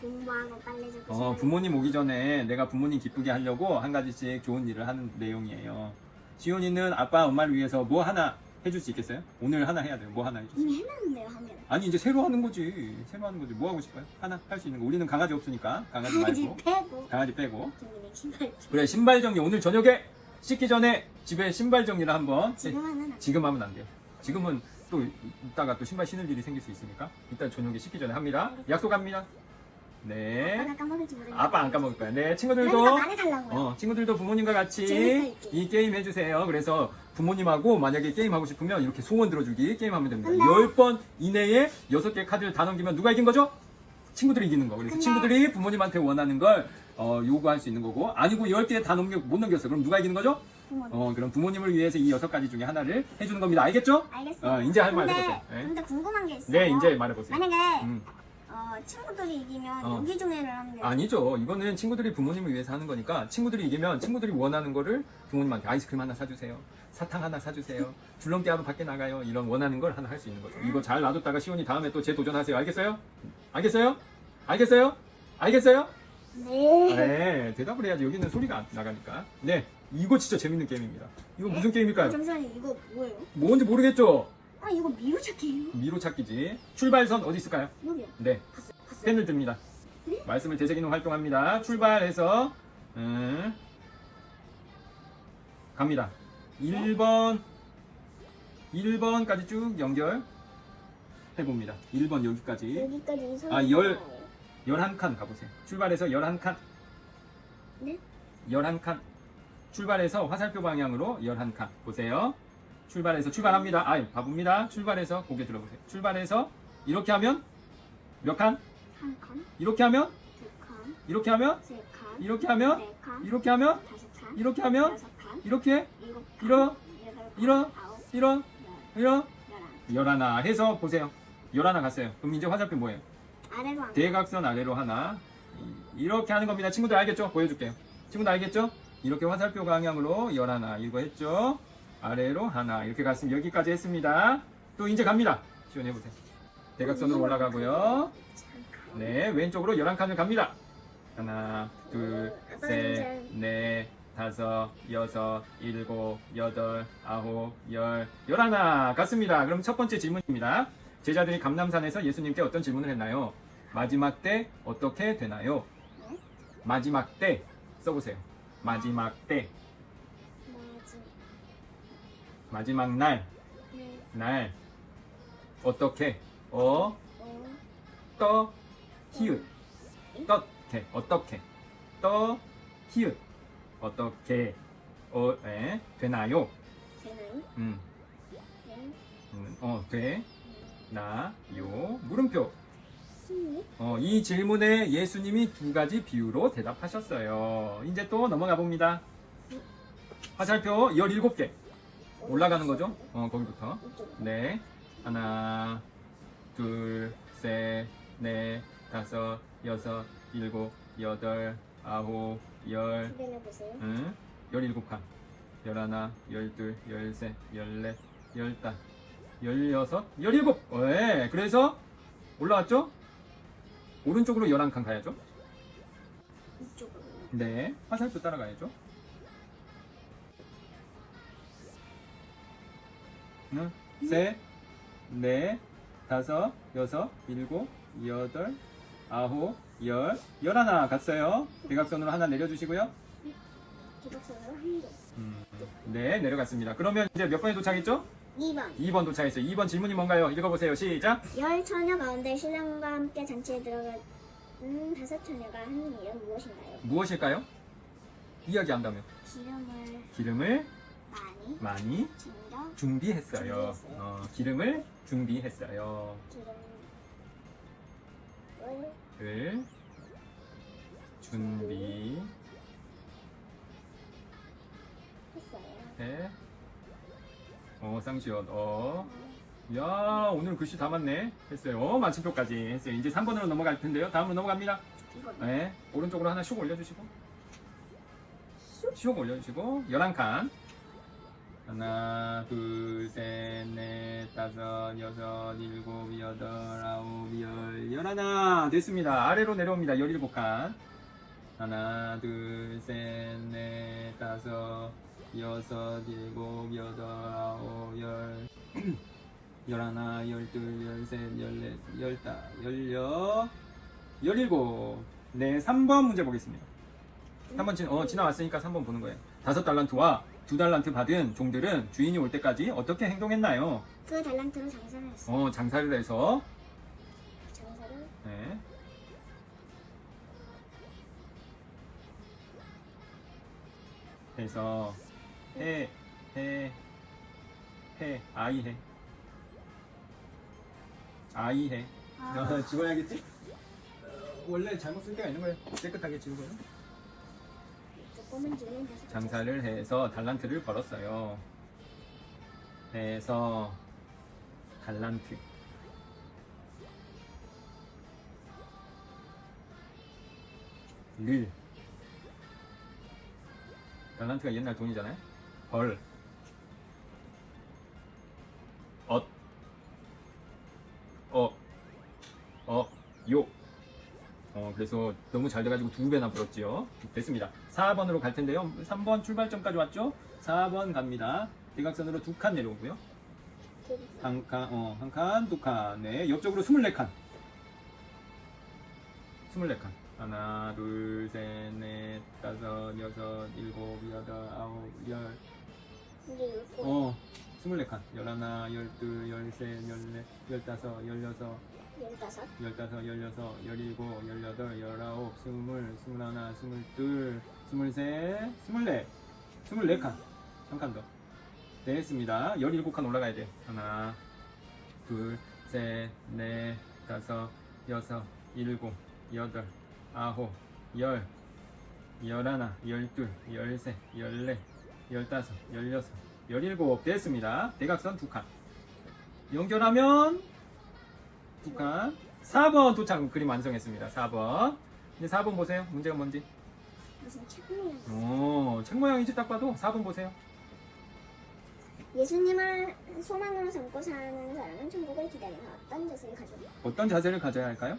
공부하고 빨래 줍고 부모님 오기 전에 내가 부모님 기쁘게 하려고 한 가지씩 좋은 일을 하는 내용이에요. 시온이는 아빠 엄마를 위해서 뭐 하나 해줄 수 있겠어요? 오늘 하나 해야 돼요. 뭐 하나 해주세요. 이미 해놨는데요, 한 개는. 아니, 이제 새로 하는 거지. 뭐 하고 싶어요? 하나 할 수 있는 거. 우리는 강아지 없으니까 강아지 강아지 말고 빼고 강아지 빼고. 저기는 신발 그래, 신발 정리. 오늘 저녁에 씻기 전에 집에 신발 정리를 한번. 지금 하면 안 돼. 지금 하면 안 돼요. 지금은 또 이따가 또 신발 신을 일이 생길 수 있으니까 일단 저녁에 씻기 전에 합니다. 약속합니다. 네. 아빠가 까먹을지 모르겠는데. 아빠 안 까먹을 거야. 네, 친구들도 그러니까 말해달라고요. 친구들도 부모님과 같이 재밌다, 이 게임 해주세요. 그래서 부모님하고 만약에 게임 하고 싶으면 이렇게 소원 들어주기 게임 하면 됩니다. 근데- 10번 이내에 6개 카드를 다 넘기면 누가 이긴 거죠? 친구들이 이기는 거. 그래서 근데- 친구들이 부모님한테 원하는 걸 요구할 수 있는 거고, 아니고 10개 다 못 넘겼어. 그럼 누가 이기는 거죠? 부모님. 그럼 부모님을 위해서 이 6가지 중에 하나를 해주는 겁니다. 알겠죠? 알겠습니다. 이제 할 말 근데- 해보세요. 네. 근데 궁금한 게 있어요. 네, 이제 말해보세요. 만약에 음. 친구들이 이기면 어. 여기 중에를 하는 게 아니죠. 이거는 친구들이 부모님을 위해서 하는 거니까, 친구들이 이기면 친구들이 원하는 거를 부모님한테 아이스크림 하나 사주세요. 사탕 하나 사주세요. 줄넘기 하면 밖에 나가요. 이런 원하는 걸 하나 할 수 있는 거죠. 이거 잘 놔뒀다가 시온이 다음에 또 재도전하세요. 알겠어요? 알겠어요? 알겠어요? 알겠어요? 네. 네, 대답을 해야지. 여기는 소리가 안 나가니까. 네, 이거 진짜 재밌는 게임입니다. 이거 무슨 게임일까요? 잠시만요. 이거 뭐예요? 뭔지 모르겠죠? 이거 미로찾기예요? 미로 찾기지. 출발선 어디 있을까요? 여기요. 네, 봤어요. 펜을 듭니다. 말씀을 되새기는 활동합니다. 출발해서 갑니다. 1번까지 쭉 연결 해봅니다. 1번 여기까지 여기까지 이 아, 선이 11칸 가보세요. 출발해서 11칸. 네? 11칸. 출발해서 화살표 방향으로 11칸. 보세요. 출발해서 출발합니다. 가봅니다. 출발해서 고개 들어보세요. 출발해서 이렇게 하면 몇 칸? 한 칸, 이렇게 하면? 두 칸, 이렇게 하면? 세 칸, 이렇게 하면? 네 칸, 이렇게 하면? 다섯 칸, 이렇게 하면? 여섯 칸, 이렇게? 일곱 칸, 이러? 여덟 칸, 이러? 아홉, 이런? 열, 이런? 열한. 11 해서 보세요. 11 갔어요. 그럼 이제 화살표 뭐예요? 아래로 한 칸. 대각선 아래로 하나. 이렇게 하는 겁니다. 친구들 알겠죠? 보여줄게요. 친구들 알겠죠? 이렇게 화살표 방향으로 11 이거 했죠? 아래로 하나 이렇게 갔으면 여기까지 했습니다. 또 이제 갑니다. 시원해보세요. 대각선으로 올라가고요. 네, 왼쪽으로 11칸을 갑니다. 하나, 둘, 셋, 넷, 다섯, 여섯, 일곱, 여덟, 아홉, 열, 11 갔습니다. 그럼 첫 번째 질문입니다. 제자들이 감람산에서 예수님께 어떤 질문을 했나요? 마지막 때 어떻게 되나요? 네? 마지막 때 써보세요. 마지막 때, 마지막 날, 네, 날 어떻게 히읗 히읗 어떻게 되나요? 되나요? 네, 되나요? 물음표 승리? 이 질문에 예수님이 두 가지 비유로 대답하셨어요. 이제 또 넘어가 봅니다. 화살표 17개 올라가는 거죠? 거기부터. 이쪽으로. 네. 하나, 둘, 셋, 넷, 다섯, 여섯, 일곱, 여덟, 아홉, 열, 기다려보세요. 17칸. 11, 12, 13, 14, 15, 16, 17. 네. 그래서 올라왔죠? 오른쪽으로 11칸 가야죠? 이쪽으로. 네. 화살표 따라가야죠? 셋, 넷, 다섯, 여섯, 일곱, 여덟, 아홉, 열, 11 갔어요. 대각선으로 하나 내려주시고요. 대각선으로 한 개. 네, 내려갔습니다. 그러면 이제 몇 번에 도착했죠? 2번. 2번 도착했어요. 2번 질문이 뭔가요? 읽어보세요. 시작. 열 처녀 가운데 신랑과 함께 잔치에 들어간 다섯 처녀가 하는 일은 무엇인가요? 무엇일까요? 이야기한다면 기름을 기름을 많이 많이 챙겨 준비했어요. 준비했어요. 기름을 준비했어요. 기름을 을 준비해. 했어요. 쌍시옷. 야, 오늘 글씨 다 맞네. 했어요. 마침표까지 했어요. 이제 3번으로 넘어갈 텐데요. 다음으로 넘어갑니다. 이거는 네. 오른쪽으로 하나 슉 올려주시고. 슉 올려주시고. 11칸. 하나, 둘, 셋, 넷, 다섯, 여섯, 일곱, 여덟, 아홉, 열, 11. 됐습니다. 아래로 내려옵니다. 17칸. 하나, 둘, 셋, 넷, 다섯, 여섯, 일곱, 여덟, 아홉, 열, 11, 12, 13, 14, 15, 17. 네, 3번 문제 보겠습니다. 3번 지나왔으니까 3번 보는 거예요. 5달란트와 2달란트 받은 종들은 주인이 올 때까지 어떻게 행동했나요? 그 달란트로 장사를 했어요. 장사를 해서, 장사를 네. 해서, 아이해. 지워야겠지? 원래 잘못 쓸 때가 있는 거예요. 깨끗하게 지우고요. 조금은 주는 다섯 장사를 해서 달란트를 벌었어요. 해서 달란트. 를. 달란트가 옛날 돈이잖아요. 벌. 요. 그래서 너무 잘 돼가지고 2배나 벌었지요. 됐습니다. 4번으로 갈 텐데요. 3번 출발점까지 왔죠? 4번 갑니다. 대각선으로 2칸 내려오고요. 한 칸, 2칸. 네, 옆쪽으로 24칸. 24칸. 하나, 둘, 셋, 넷, 다섯, 여섯, 일곱, 여덟, 아홉, 열. 근데 이거 24칸. 11, 12, 13, 14, 15, 16, 15 16, 17, 18, 19, 20, 21, 22, 23, 24칸. 한 칸 더. 됐습니다. 17칸 올라가야 돼. 하나, 둘, 셋, 넷, 다섯, 여섯, 일곱, 여덟, 아홉, 열, 11, 12, 13, 14, 15, 16, 17. 됐습니다. 대각선 2칸. 연결하면 2칸. 4번 도착. 그림 완성했습니다. 4번. 이제 4번 보세요. 문제가 뭔지. 무슨 책 모양. 책 모양이지 딱 봐도. 4번 보세요. 예수님을 소망으로 삼고 사는 사람은 천국을 기다리며 어떤 자세를 가지고 어떤 자세를 가져야 할까요?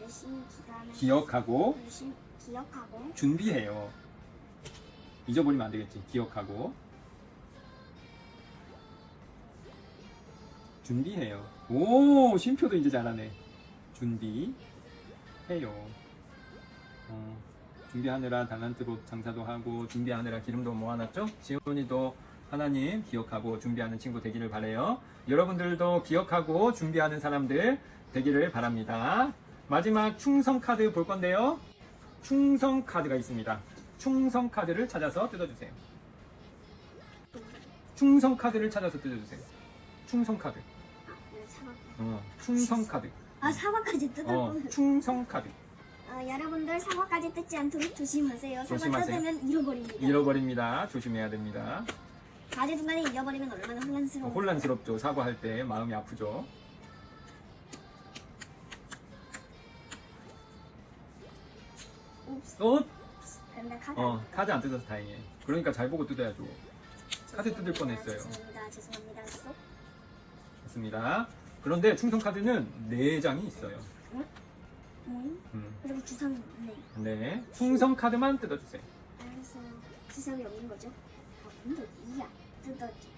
열심히 기도하며 기억하고 열심히 기억하고 준비해요. 잊어버리면 안 되겠지. 기억하고 준비해요. 오, 쉼표도 이제 잘하네. 준비해요. 준비하느라 달란트로 장사도 하고 준비하느라 기름도 모아놨죠? 지훈이도 하나님 기억하고 준비하는 친구 되기를 바래요. 여러분들도 기억하고 준비하는 사람들 되기를 바랍니다. 마지막 충성 카드 볼 건데요. 충성 카드가 있습니다. 충성 카드를 찾아서 뜯어주세요. 충성 카드를 찾아서 뜯어주세요. 충성 카드. 이거 사갖고 충성 카드. 아, 사과까지 뜯었구나. 충성 카드. 여러분들 사과까지 뜯지 않도록 조심하세요. 사과 조심하세요. 뜯으면 잃어버립니다. 잃어버립니다. 조심해야 됩니다. 과제 중간에 잃어버리면 얼마나 혼란스러워. 혼란스럽죠. 사과할 때 마음이 아프죠. 옵스. 근데 카드. 카드 안 뜯어서 다행이에요. 그러니까 잘 보고 뜯어야죠. 카드 뜯을 뻔했어요. 죄송합니다. 쏙. 좋습니다. 그런데 충성 카드는 4장이 있어요. 모임? 음. 그리고 주사위 없네. 네. 충성 카드만 뜯어주세요. 알았어. 주사위 없는 거죠? 근데 이야 뜯었지.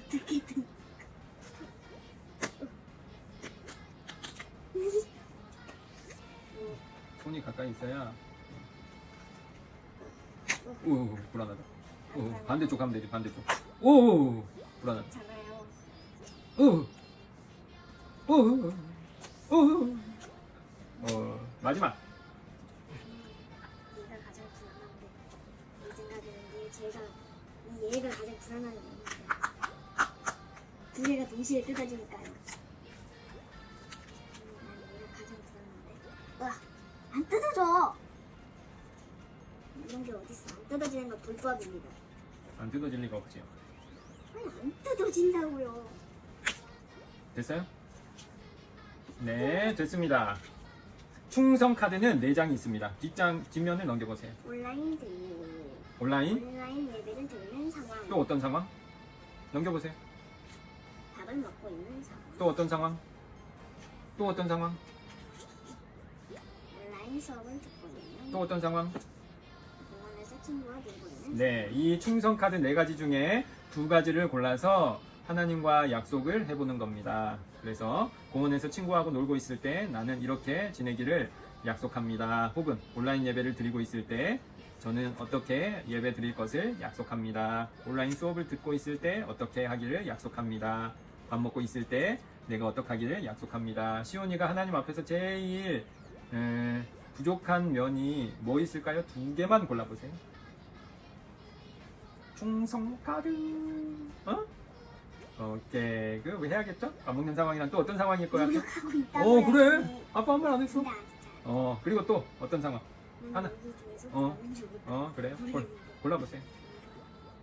어떻게든. 손이 가까이 있어야. 오, 불안하다. 오, 반대쪽 가면 되지, 반대쪽. 오, 불안하다. 잖아요. 오, 오, 오. 마지막. 얘가 가장 불안한데 내 생각에는 얘가 가장 불안한 애인데 두 개가 동시에 뜯어지니까요. 난 얘가 가장 불안한데. 와, 안 뜯어져. 이런 게 어딨어? 안 뜯어지는 건 불법입니다. 안 뜯어질 리가 없지요. 아니, 안 뜯어진다고요. 됐어요? 네, 됐습니다. 충성 카드는 4장이 있습니다. 뒷면을 넘겨보세요. 온라인 예배를 드리는 상황. 또 어떤 상황? 넘겨보세요. 밥을 먹고 있는 상황. 또 어떤 상황? 또 어떤 상황? 온라인 수업을 듣고 있는. 또 어떤 상황? 공원에서 친구와 놀고 있는. 네, 이 충성 카드 4가지 중에 2가지를 골라서 하나님과 약속을 해보는 겁니다. 그래서 공원에서 친구하고 놀고 있을 때 나는 이렇게 지내기를 약속합니다. 혹은 온라인 예배를 드리고 있을 때 저는 어떻게 예배 드릴 것을 약속합니다. 온라인 수업을 듣고 있을 때 어떻게 하기를 약속합니다. 밥 먹고 있을 때 내가 어떻게 하기를 약속합니다. 시온이가 하나님 앞에서 제일 부족한 면이 뭐 있을까요? 2개만 골라보세요. 충성 카드. 오케이. 그거 해야겠죠? 밥 먹는 상황이랑 또 어떤 상황일 거야? 노력하고 있다고. 그래. 아빠 한 말 안 했어. 근데 안 진짜. 그리고 또 어떤 상황? 하나. 여기 중에서 어. 나는 좋을 그래요? 모르겠는데. 골라보세요.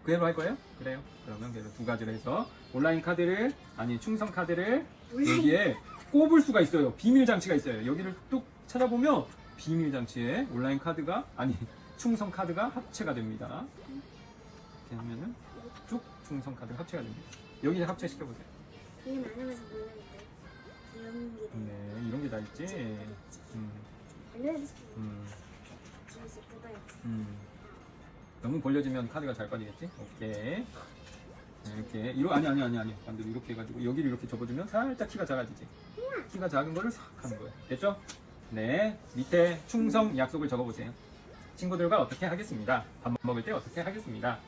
그대로 할 거예요? 그래요. 그러면 그래서 2가지로 해서 온라인 카드를, 충성 카드를 온라인 여기에 꼽을 수가 있어요. 비밀 장치가 있어요. 여기를 뚝 찾아보면 비밀 장치에 온라인 카드가, 충성 카드가 합체가 됩니다. 이렇게 하면은 쭉 충성 카드가 합체가 됩니다. 여기 합체시켜보세요. 이게 많으면서 몰랐는데 이런 게 네, 이런 게 다 있지. 알려주세요. 음, 뒤에서 뜯어야 돼. 너무 벌려지면 카드가 잘 빠지겠지? 오케이. 네, 이렇게 아니 반대로 이렇게 해가지고 여기를 이렇게 접어주면 살짝 키가 작아지지. 키가 작은 거를 싹 하는 거예요. 됐죠? 네, 밑에 충성 약속을 적어보세요. 친구들과 어떻게 하겠습니다. 밥 먹을 때 어떻게 하겠습니다.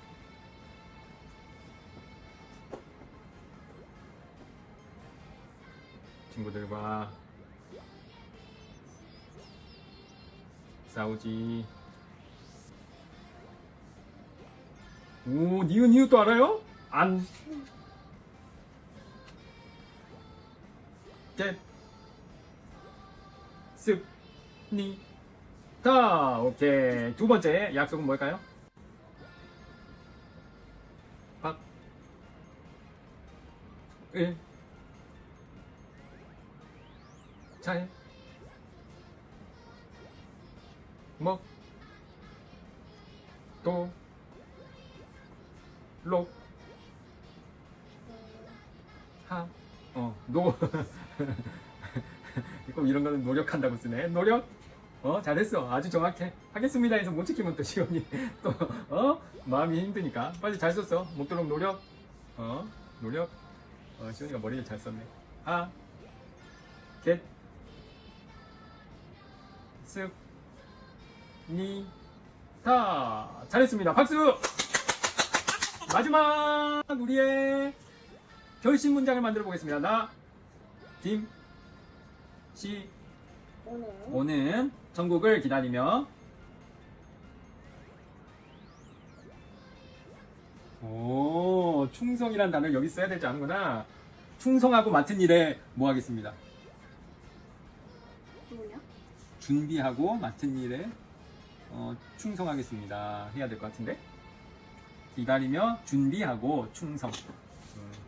친구들과 싸우지. 오, 니은또 알아요? 안. 겟. 습. 니. 다. 오케이. 2번째 약속은 뭘까요? 박. 을. 잘. 먹. 도. 록. 하. 노. 꼭 이런 거는 노력한다고 쓰네. 노력. 잘했어. 아주 정확해. 하겠습니다 해서 못 지키면 또 시온이 또, 마음이 힘드니까. 빨리 잘 썼어. 먹도록 노력. 노력. 시온이가 머리를 잘 썼네. 하. 겟. 습. 니. 타. 잘했습니다. 박수! 마지막 우리의 결심 문장을 만들어 보겠습니다. 나, 김, 시, 오는 천국을 기다리며. 오, 충성이란 단어를 여기 써야 되지 않는구나. 충성하고 맡은 일에 뭐 하겠습니다. 뭐요? 준비하고 맡은 일에 충성하겠습니다. 해야 될 것 같은데. 기다리며 준비하고 충성.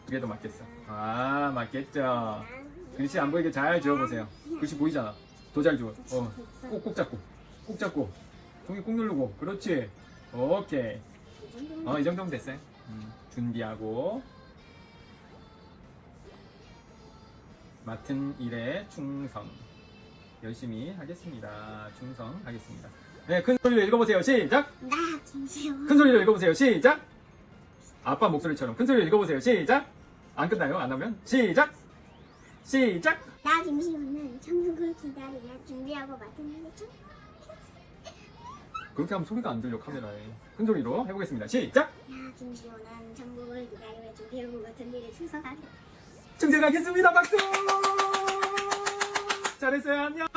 그게 더 맞겠어. 아, 맞겠죠. 글씨 안 보이게 잘 지워보세요. 글씨 보이잖아. 더 잘 지워. 꼭꼭 잡고. 꼭 잡고. 종이 꾹 누르고. 그렇지. 오케이. 이 정도면 됐어요. 준비하고 맡은 일에 충성. 열심히 하겠습니다. 충성하겠습니다. 네, 큰 소리로 읽어보세요. 시작. 나 김시원. 큰 소리로 읽어보세요. 시작. 아빠 목소리처럼 큰 소리로 읽어보세요. 시작. 안 끝나요? 안 하면 시작. 시작. 나 김시원은 천국을 기다리며 준비하고 맡은 일에 참. 그렇게 하면 소리가 안 들려 카메라에. 큰 소리로 해보겠습니다. 시작. 나 김시원은 천국을 기다리며 준비하고 맡은 일에 충성하겠다. 충성하겠습니다. 박수. 잘했어요. 안녕.